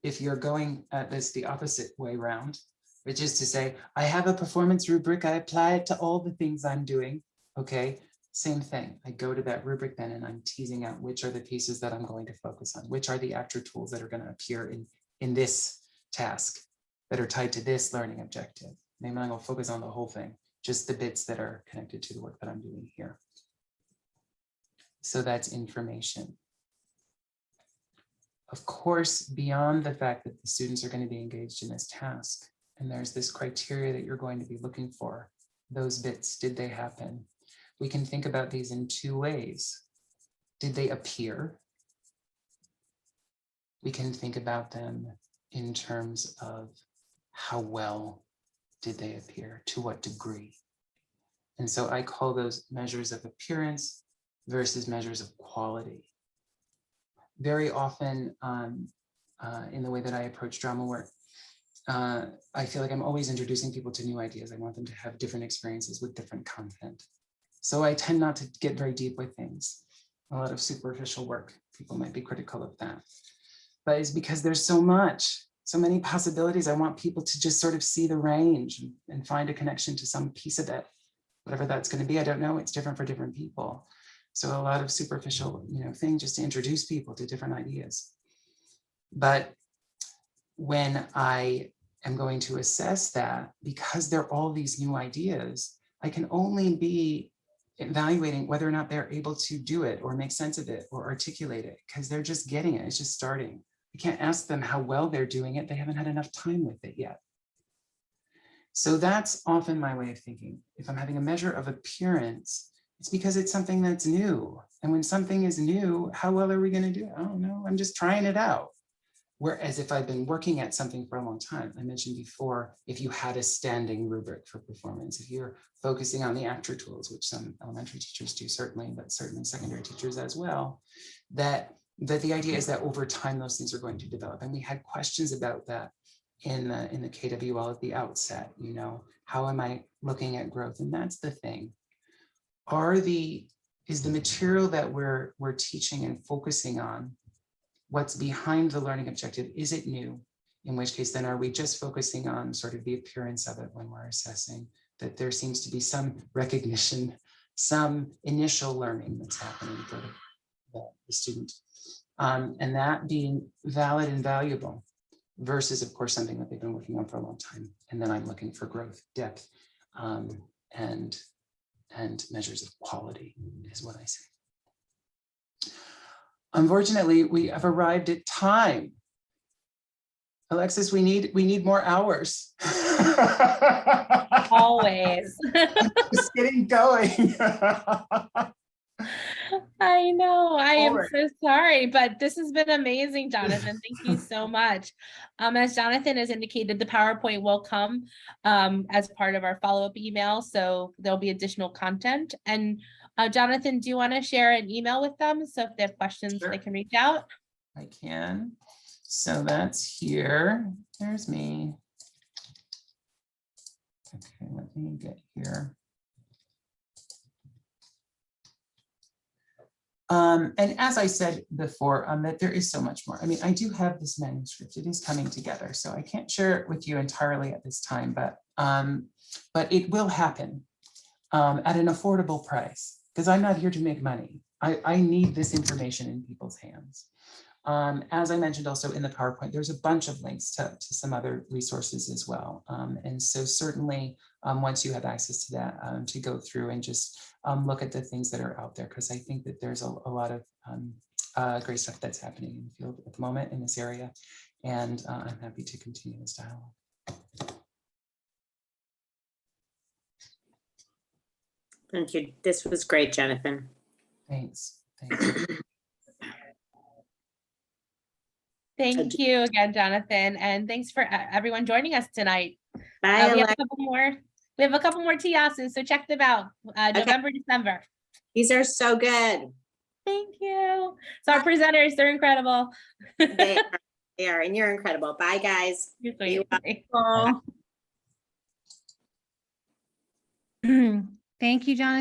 If you're going at this the opposite way around, which is to say, I have a performance rubric, I apply it to all the things I'm doing, okay? Same thing, I go to that rubric then and I'm teasing out which are the pieces that I'm going to focus on, which are the actual tools that are going to appear in this task that are tied to this learning objective. Maybe I'm going to focus on the whole thing, just the bits that are connected to the work that I'm doing here. So that's information. Of course, beyond the fact that the students are going to be engaged in this task, and there's this criteria that you're going to be looking for, those bits, did they happen? We can think about these in two ways. Did they appear? We can think about them in terms of how well did they appear, to what degree. And so I call those measures of appearance versus measures of quality. Very often in the way that I approach drama work, I feel like I'm always introducing people to new ideas. I want them to have different experiences with different content. So I tend not to get very deep with things. A lot of superficial work, people might be critical of that. But it's because there's so many possibilities. I want people to just sort of see the range and find a connection to some piece of it. Whatever that's going to be, I don't know. It's different for different people. So a lot of superficial, thing just to introduce people to different ideas. But when I am going to assess that, because they're all these new ideas, I can only be evaluating whether or not they're able to do it or make sense of it or articulate it, because they're just getting it. It's just starting. I can't ask them how well they're doing it. They haven't had enough time with it yet. So that's often my way of thinking. If I'm having a measure of appearance, it's because it's something that's new. And when something is new, how well are we going to do it? I don't know. I'm just trying it out. Whereas if I've been working at something for a long time, I mentioned before, if you had a standing rubric for performance, if you're focusing on the actor tools, which some elementary teachers do certainly, but certainly secondary teachers as well, that the idea is that over time, those things are going to develop. And we had questions about that in the KWL at the outset, you know, how am I looking at growth? And that's the thing. Is the material that we're teaching and focusing on what's behind the learning objective? Is it new? In which case, then are we just focusing on sort of the appearance of it when we're assessing that there seems to be some recognition, some initial learning that's happening for the student, and that being valid and valuable versus, of course, something that they've been working on for a long time. And then I'm looking for growth, depth, and measures of quality is what I say. Unfortunately, we have arrived at time. Alexis, we need more hours. Always. Just getting going. I know. I am so sorry, but this has been amazing, Jonathan. Thank you so much. As Jonathan has indicated, the PowerPoint will come as part of our follow-up email, so there'll be additional content. And Jonathan, do you want to share an email with them? So if they have questions, they can reach out. I can. So that's here. There's me. Okay, let me get here. And as I said before, that there is so much more. I mean, I do have this manuscript. It is coming together, so I can't share it with you entirely at this time, but it will happen at an affordable price, because I'm not here to make money. I need this information in people's hands. As I mentioned also in the PowerPoint, there's a bunch of links to some other resources as well. And so certainly once you have access to that, to go through and just look at the things that are out there, because I think that there's a lot of great stuff that's happening in the field at the moment in this area. And I'm happy to continue this dialogue. Thank you. This was great, Jonathan. Thanks. Thank you. Thank you again, Jonathan, and thanks for everyone joining us tonight. Bye. We have a couple more. We have a couple more TIOSs, so check them out. November, December. These are so good. Thank you. So our presenters, they're incredible. They are, and you're incredible. Bye, guys. You're Thank you, Jonathan.